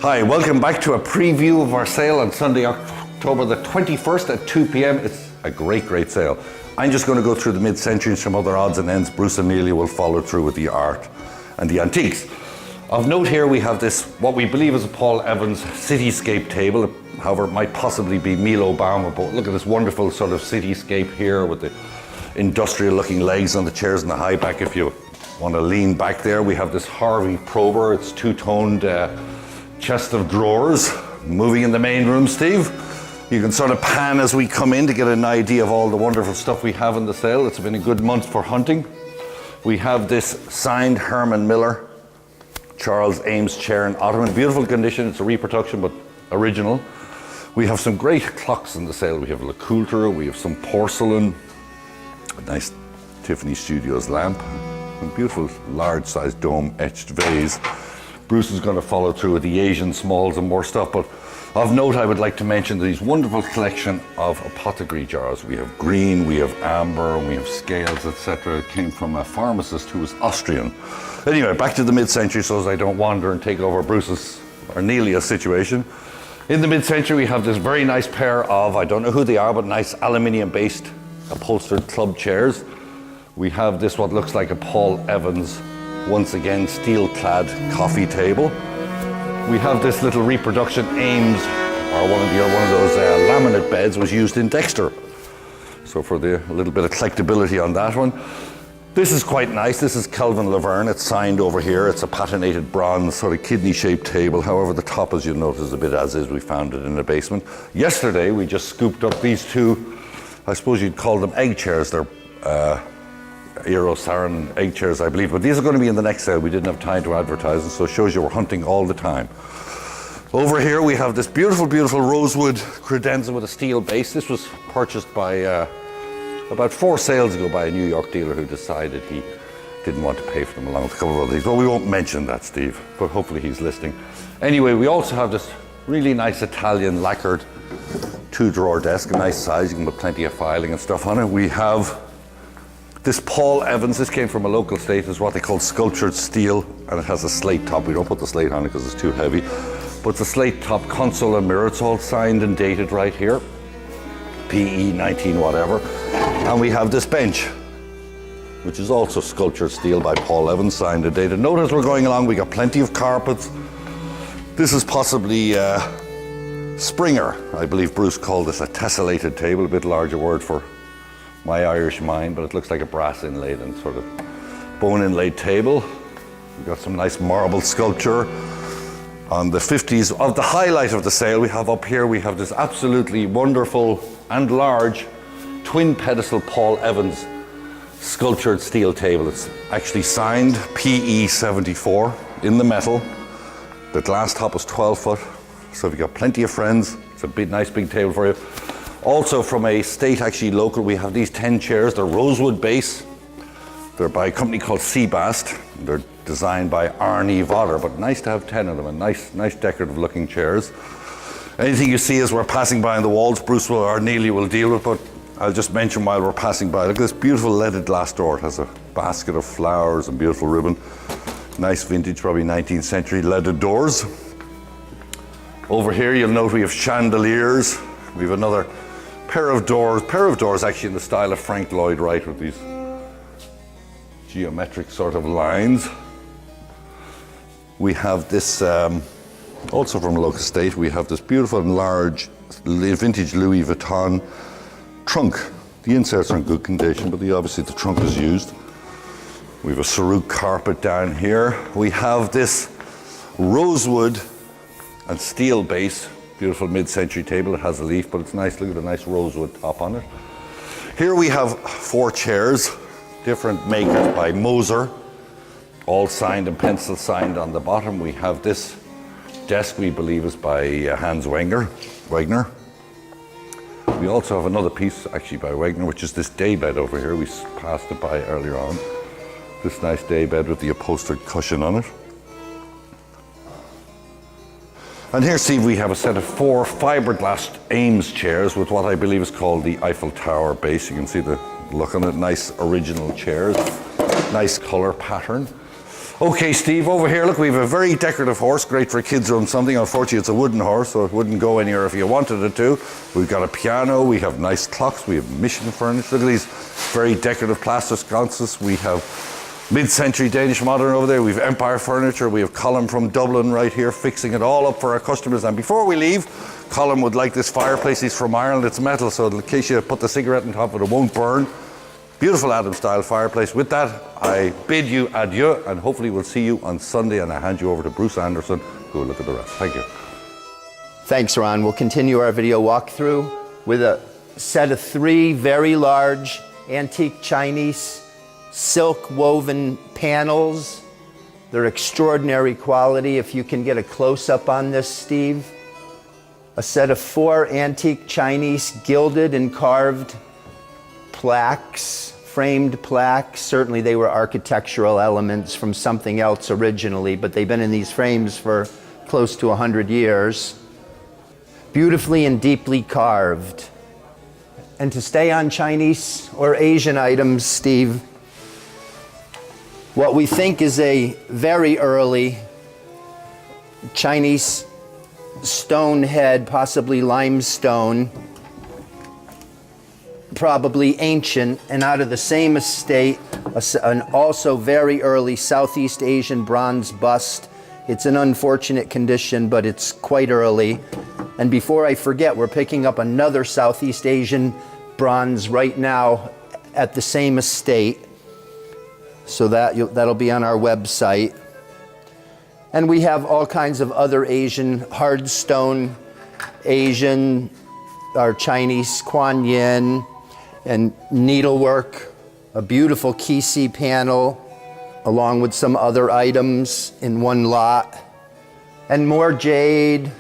Hi, welcome back to a preview of our sale on Sunday, October the 21st at 2 p.m. It's a great sale. I'm just going to go through the mid-century and some other odds and ends. Bruce and Amelia will follow through with the art and the antiques. Of note here we have this, what we believe is a Paul Evans cityscape table. However, it might possibly be Milo Obama, but look at this wonderful sort of cityscape here with the industrial looking legs on the chairs and the high back if you want to lean back there. We have this Harvey Prober, it's two-toned chest of drawers. Moving in the main room, Steve. You can sort of pan as we come in to get an idea of all the wonderful stuff we have in the sale. It's been a good month for hunting. We have this signed Herman Miller Charles Ames chair in ottoman. Beautiful condition, it's a reproduction but original. We have some great clocks in the sale. We have Le Coulter, we have some porcelain, a nice Tiffany Studios lamp, a beautiful large-sized dome etched vase. Bruce is going to follow through with the Asian smalls and more stuff, but of note I would like to mention these wonderful collection of apothecary jars. We have green, we have amber, and we have scales, etc. It came from a pharmacist who was Austrian. Anyway, back to the mid-century so as I don't wander and take over Bruce's or Nelia's situation. In the mid-century we have this very nice pair of, I don't know who they are, but nice aluminium-based upholstered club chairs. We have this what looks like a Paul Evans, once again steel-clad coffee table. We have this little reproduction Ames, or one of those laminate beds was used in Dexter. So for a little bit of collectability on that one. This is quite nice. This is Kelvin Laverne. It's signed over here. It's a patinated bronze sort of kidney-shaped table. However, the top, as you'll notice, is a bit as is. We found it in the basement. Yesterday, we just scooped up these two, I suppose you'd call them egg chairs. They're Eero Saarinen egg chairs, I believe, but these are going to be in the next sale. We didn't have time to advertise them, so it shows you we're hunting all the time. Over here we have this beautiful rosewood credenza with a steel base. This was purchased by about 4 sales ago by a New York dealer who decided he didn't want to pay for them along with a couple of other things. Well, we won't mention that, Steve, but hopefully he's listening. Anyway, we also have this really nice Italian lacquered 2-drawer desk, a nice size. You can put plenty of filing and stuff on it. We have this Paul Evans, this came from a local estate, is what they call sculptured steel, and it has a slate top. We don't put the slate on it because it's too heavy, but it's a slate top console and mirror. It's all signed and dated right here, PE 19 whatever. And we have this bench, which is also sculptured steel by Paul Evans, signed and dated. Notice we're going along, we got plenty of carpets. This is possibly Springer. I believe Bruce called this a tessellated table, a bit larger word for my Irish mind, but it looks like a brass inlaid and sort of bone inlaid table. We've got some nice marble sculpture on the 50s. Of the highlight of the sale we have up here, we have this absolutely wonderful and large twin pedestal Paul Evans sculptured steel table. It's actually signed PE 74 in the metal. The glass top is 12 foot, so if you've got plenty of friends, it's a big, nice big table for you. Also from a state, actually local, we have these 10 chairs. They're rosewood base. They're by a company called Seabast. They're designed by Arnie Vodder, but nice to have 10 of them, and nice decorative looking chairs. Anything you see as we're passing by on the walls, Bruce will, or Neely will deal with, but I'll just mention while we're passing by, look at this beautiful leaded glass door. It has a basket of flowers and beautiful ribbon. Nice vintage, probably 19th century leaded doors. Over here you'll note we have chandeliers. We have another pair of doors actually in the style of Frank Lloyd Wright with these geometric sort of lines. We have this, also from a local estate, we have this beautiful and large vintage Louis Vuitton trunk. The inserts are in good condition, but obviously the trunk is used. We have a Saruk carpet down here. We have this rosewood and steel base, beautiful mid-century table. It has a leaf, but it's nice. Look at the nice rosewood top on it. Here we have 4 chairs, different makers by Moser, all signed and pencil signed on the bottom. We have this desk we believe is by Hans Wegner. We also have another piece actually by Wegner, which is this daybed over here. We passed it by earlier on. This nice daybed with the upholstered cushion on it. And here, Steve, we have a set of 4 fiberglass Ames chairs with what I believe is called the Eiffel Tower base. You can see the look on it, nice original chairs, nice color pattern. Okay, Steve, over here, look, we have a very decorative horse, great for kids or something. Unfortunately, it's a wooden horse, so it wouldn't go anywhere if you wanted it to. We've got a piano, we have nice clocks, we have mission furniture. Look at these very decorative plaster sconces. We have mid-century Danish modern over there. We have Empire furniture. We have Colin from Dublin right here fixing it all up for our customers. And before we leave, Colin would like this fireplace. He's from Ireland. It's metal, so in case you put the cigarette on top of it, it won't burn. Beautiful Adam-style fireplace. With that, I bid you adieu, and hopefully we'll see you on Sunday, and I hand you over to Bruce Anderson, who will look at the rest. Thank you. Thanks, Ron. We'll continue our video walkthrough with a set of 3 very large antique Chinese silk woven panels. They're extraordinary quality. If you can get a close-up on this, Steve. A set of 4 antique Chinese gilded and carved plaques, framed plaques. Certainly they were architectural elements from something else originally, but they've been in these frames for close to 100 years. Beautifully and deeply carved. And to stay on Chinese or Asian items, Steve, what we think is a very early Chinese stone head, possibly limestone, probably ancient, and out of the same estate, an also very early Southeast Asian bronze bust. It's an unfortunate condition, but it's quite early. And before I forget, we're picking up another Southeast Asian bronze right now at the same estate. So that'll be on our website. And we have all kinds of other Asian, hard stone Asian, our Chinese Kuan Yin, and needlework, a beautiful Kisi panel, along with some other items in one lot. And more jade,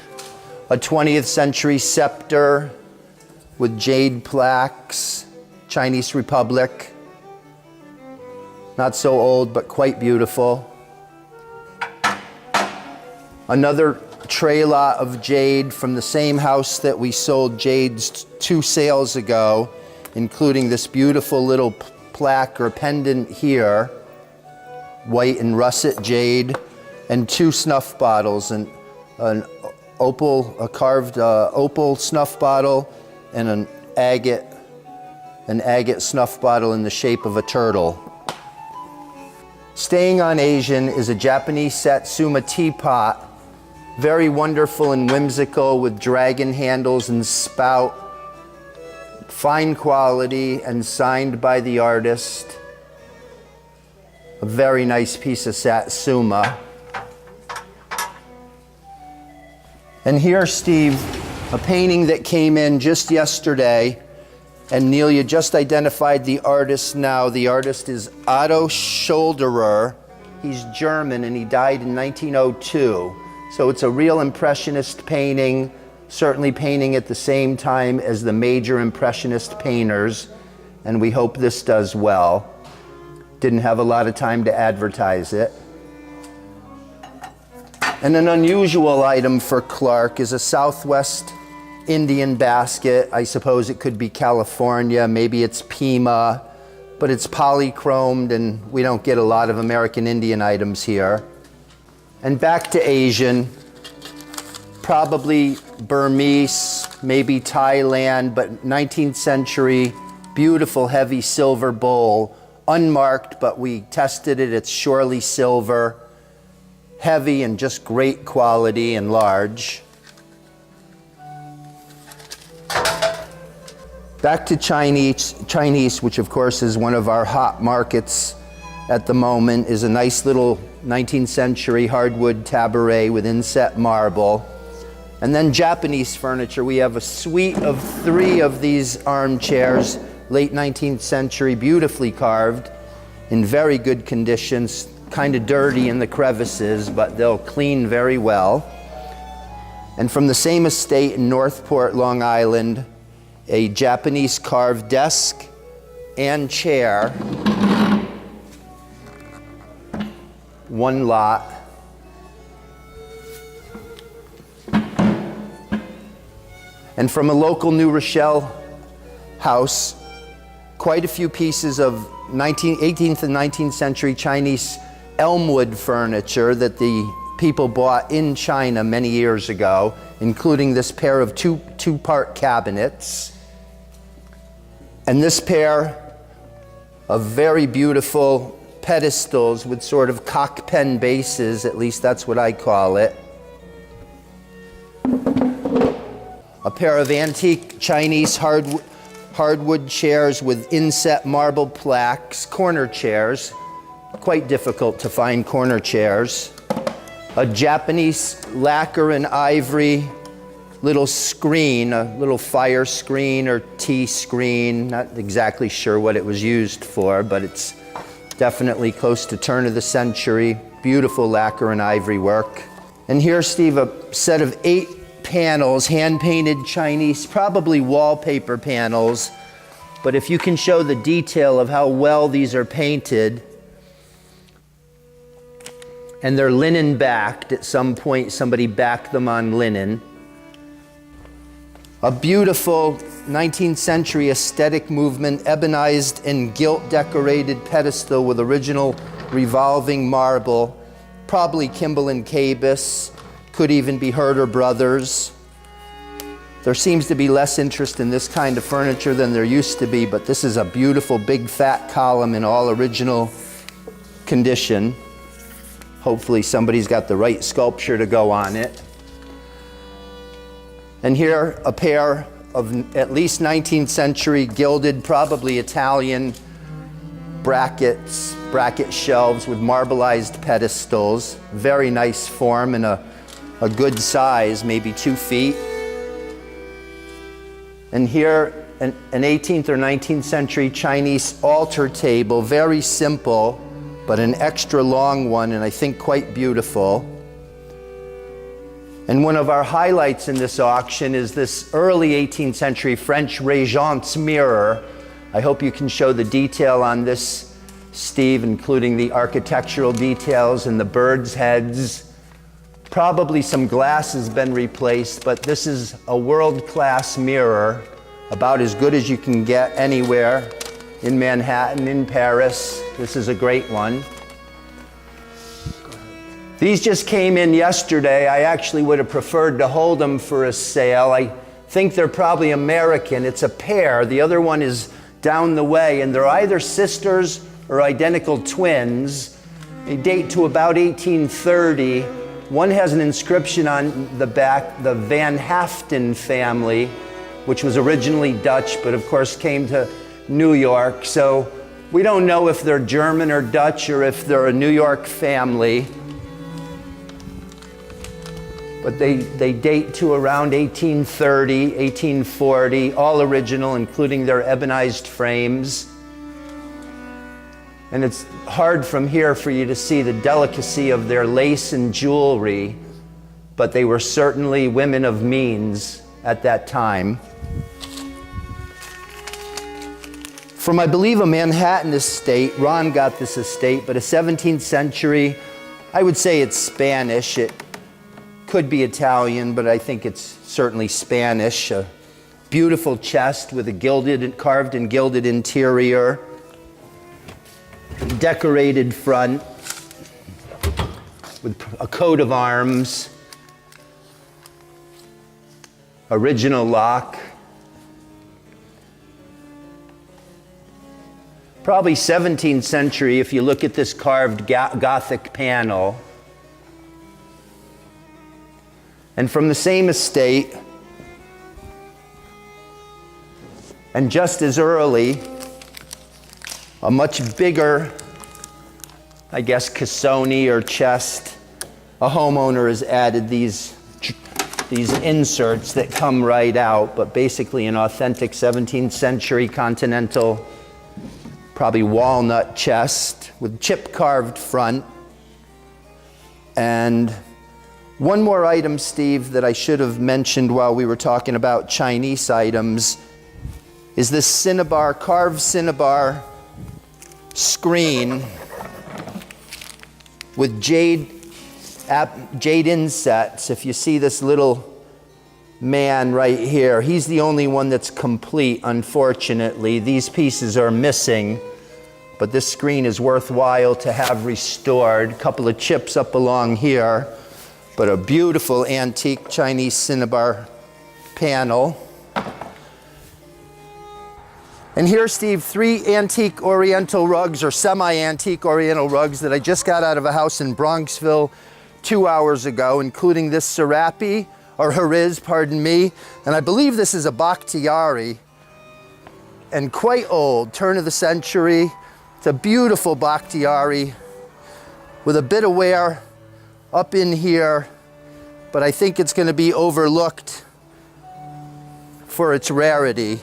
a 20th century scepter with jade plaques, Chinese Republic. Not so old, but quite beautiful. Another tray lot of jade from the same house that we sold jades 2 sales ago, including this beautiful little plaque or pendant here, white and russet jade, and 2 snuff bottles, a carved opal snuff bottle and an agate snuff bottle in the shape of a turtle. Staying on Asian is a Japanese Satsuma teapot, very wonderful and whimsical with dragon handles and spout. Fine quality and signed by the artist. A very nice piece of Satsuma. And here, Steve, a painting that came in just yesterday, and Neil, you just identified the artist now. The artist is Otto Scholderer. He's German and he died in 1902. So it's a real impressionist painting, certainly painting at the same time as the major impressionist painters, and we hope this does well. Didn't have a lot of time to advertise it. And an unusual item for Clarke is a Southwest Indian basket. I suppose it could be California, maybe it's Pima, but it's polychromed and we don't get a lot of American Indian items here. And back to Asian, probably Burmese, maybe Thailand, but 19th century, beautiful heavy silver bowl, unmarked, but we tested it, it's surely silver, heavy and just great quality and large. Back to Chinese, which of course is one of our hot markets at the moment, is a nice little 19th century hardwood tabaret with inset marble. And then Japanese furniture, we have a suite of 3 of these armchairs, late 19th century, beautifully carved, in very good conditions, kind of dirty in the crevices, but they'll clean very well. And from the same estate in Northport, Long Island, a Japanese carved desk and chair, 1 lot. And from a local New Rochelle house, quite a few pieces of 18th and 19th century Chinese elmwood furniture that the people bought in China many years ago, including this pair of two-part cabinets. And this pair of very beautiful pedestals with sort of cock pen bases, at least that's what I call it. A pair of antique Chinese hardwood chairs with inset marble plaques, corner chairs. Quite difficult to find corner chairs. A Japanese lacquer and ivory little screen, a little fire screen or tea screen. Not exactly sure what it was used for, but it's definitely close to turn of the century. Beautiful lacquer and ivory work. And here, Steve, a set of 8 panels, hand-painted Chinese, probably wallpaper panels. But if you can show the detail of how well these are painted, and they're linen backed. At some point, somebody backed them on linen. A beautiful 19th century aesthetic movement, ebonized and gilt decorated pedestal with original revolving marble, probably Kimball and Cabus, could even be Herder Brothers. There seems to be less interest in this kind of furniture than there used to be, but this is a beautiful big fat column in all original condition. Hopefully somebody's got the right sculpture to go on it. And here, a pair of at least 19th century gilded, probably Italian bracket shelves with marbleized pedestals. Very nice form and a good size, maybe 2 feet. And here, an 18th or 19th century Chinese altar table, very simple, but an extra long one, and I think quite beautiful. And one of our highlights in this auction is this early 18th century French Régence mirror. I hope you can show the detail on this, Steve, including the architectural details and the birds' heads. Probably some glass has been replaced, but this is a world-class mirror, about as good as you can get anywhere in Manhattan, in Paris. This is a great one. These just came in yesterday. I actually would have preferred to hold them for a sale. I think they're probably American. It's a pair. The other one is down the way, and they're either sisters or identical twins. They date to about 1830. One has an inscription on the back, the Van Haften family, which was originally Dutch, but of course came to New York. So we don't know if they're German or Dutch or if they're a New York family. But they date to around 1830, 1840, all original, including their ebonized frames. And it's hard from here for you to see the delicacy of their lace and jewelry, but they were certainly women of means at that time. From, I believe, a Manhattan estate, Ron got this estate, but a 17th century, I would say it's Spanish. It could be Italian, but I think it's certainly Spanish. A beautiful chest with a carved and gilded interior, decorated front with a coat of arms, original lock. Probably 17th century if you look at this carved Gothic panel. And from the same estate, and just as early, a much bigger, I guess, cassone or chest. A homeowner has added these inserts that come right out, but basically an authentic 17th century continental, probably walnut chest with chip carved front. And one more item, Steve, that I should have mentioned while we were talking about Chinese items is this cinnabar, carved cinnabar screen with jade insets. If you see this little man right here, he's the only one that's complete, unfortunately. These pieces are missing. but this screen is worthwhile to have restored. A couple of chips up along here, but a beautiful antique Chinese cinnabar panel. And here, Steve, 3 antique Oriental rugs, or semi-antique Oriental rugs that I just got out of a house in Bronxville 2 hours ago, including this Serape, or Heriz, pardon me. And I believe this is a Bakhtiari, and quite old, turn of the century. It's a beautiful Bakhtiari with a bit of wear up in here, but I think it's gonna be overlooked for its rarity.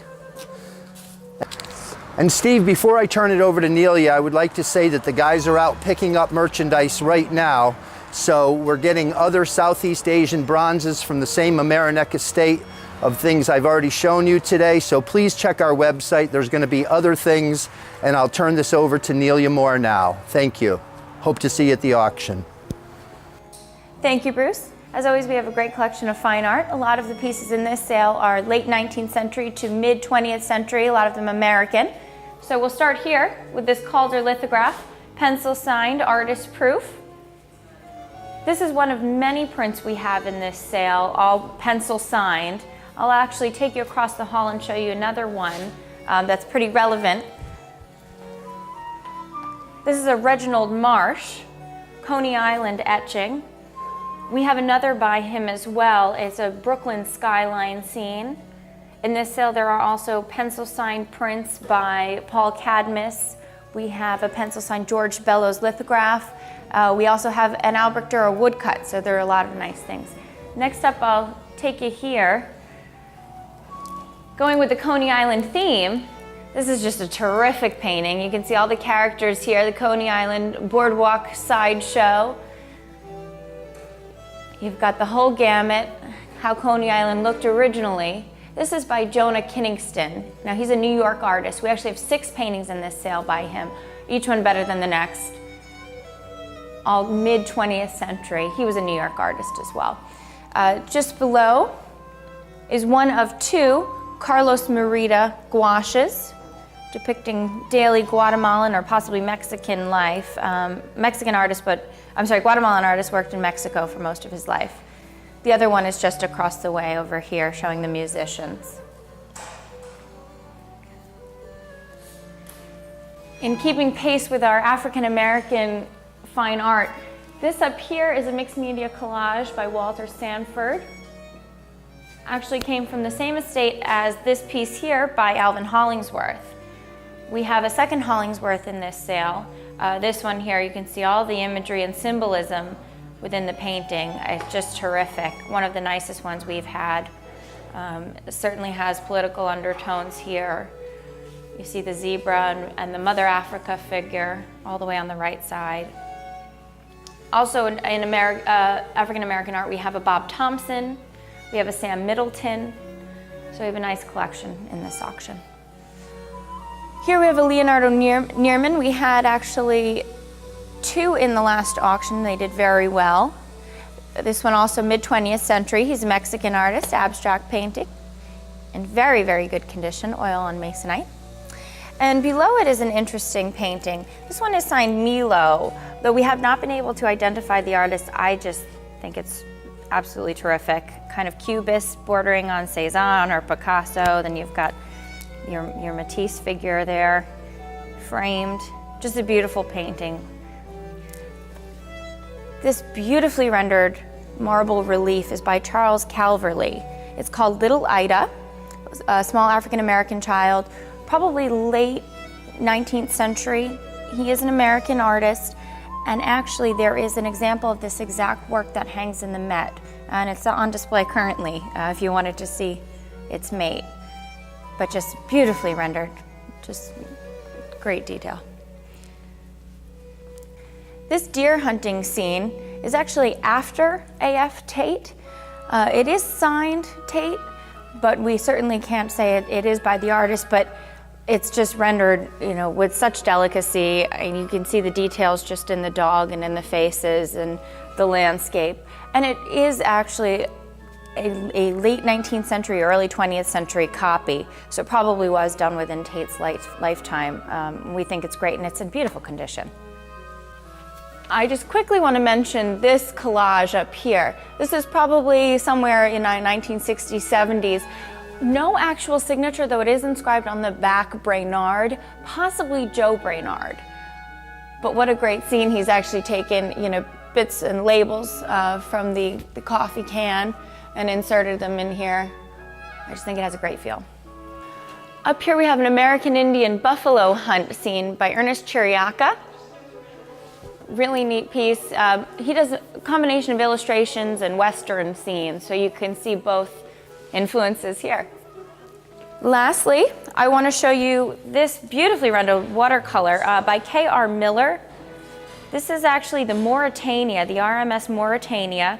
And Steve, before I turn it over to Nelia, I would like to say that the guys are out picking up merchandise right now. So we're getting other Southeast Asian bronzes from the same Amerenik estate of things I've already shown you today. So please check our website. There's going to be other things, and I'll turn this over to Nelia Moore now. Thank you. Hope to see you at the auction. Thank you, Bruce. As always, we have a great collection of fine art. A lot of the pieces in this sale are late 19th century to mid 20th century, a lot of them American. So we'll start here with this Calder lithograph, pencil signed, artist proof. This is one of many prints we have in this sale, all pencil signed. I'll actually take you across the hall and show you another one that's pretty relevant. This is a Reginald Marsh, Coney Island etching. We have another by him as well. It's a Brooklyn skyline scene. In this sale, there are also pencil signed prints by Paul Cadmus. We have a pencil signed George Bellows lithograph. We also have an Albrecht Dürer woodcut, so there are a lot of nice things. Next up, I'll take you here. Going with the Coney Island theme, this is just a terrific painting. You can see all the characters here, the Coney Island boardwalk sideshow. You've got the whole gamut, how Coney Island looked originally. This is by Jonah Kinningston. Now, he's a New York artist. We actually have 6 paintings in this sale by him, each one better than the next. All mid 20th century. He was a New York artist as well. Just below is one of 2 Carlos Merida gouaches depicting daily Guatemalan or possibly Mexican life. Guatemalan artist worked in Mexico for most of his life. The other one is just across the way over here, showing the musicians. In keeping pace with our African American fine art, this up here is a mixed media collage by Walter Sanford. Actually came from the same estate as this piece here by Alvin Hollingsworth. We have a second Hollingsworth in this sale. This one here, you can see all the imagery and symbolism within the painting. It's just terrific. One of the nicest ones we've had. It certainly has political undertones here. You see the zebra and the Mother Africa figure all the way on the right side. Also in African American art, we have a Bob Thompson, we have a Sam Middleton, so we have a nice collection in this auction. Here we have a Leonardo Nierman. We had actually 2 in the last auction. They did very well. This one also mid-20th century. He's a Mexican artist, abstract painting, in very, very good condition, oil on masonite. And below it is an interesting painting. This one is signed Milo, though we have not been able to identify the artist. I just think it's absolutely terrific. Kind of Cubist bordering on Cezanne or Picasso. Then you've got your Matisse figure there, framed. Just a beautiful painting. This beautifully rendered marble relief is by Charles Calverley. It's called Little Ida, a small African-American child, probably late 19th century. He is an American artist, and actually there is an example of this exact work that hangs in the Met, and it's on display currently if you wanted to see its mate. But just beautifully rendered, just great detail. This deer hunting scene is actually after A.F. Tate. It is signed Tate, but we certainly can't say it is by the artist, but it's just rendered, with such delicacy, and you can see the details just in the dog and in the faces and the landscape. And it is actually a late 19th century, early 20th century copy, so it probably was done within Tate's lifetime. We think it's great and it's in beautiful condition. I just quickly want to mention this collage up here. This is probably somewhere in the 1960s, 70s. No actual signature, though it is inscribed on the back, Brainard, possibly Joe Brainard. But what a great scene. He's actually taken, bits and labels from the coffee can and inserted them in here. I just think it has a great feel. Up here we have an American Indian buffalo hunt scene by Ernest Chiriaca. Really neat piece. He does a combination of illustrations and Western scenes, so you can see both influences here. Lastly, I want to show you this beautifully rendered watercolor by K.R. Miller. This is actually the Mauritania, the RMS Mauritania,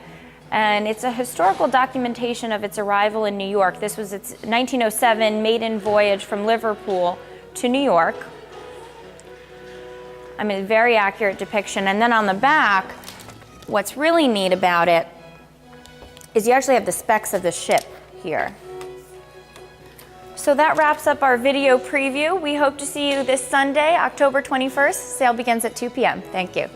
and it's a historical documentation of its arrival in New York. This was its 1907 maiden voyage from Liverpool to New York. I mean, a very accurate depiction. And then on the back, what's really neat about it is you actually have the specs of the ship here. So that wraps up our video preview. We hope to see you this Sunday, October 21st. Sale begins at 2 p.m. Thank you.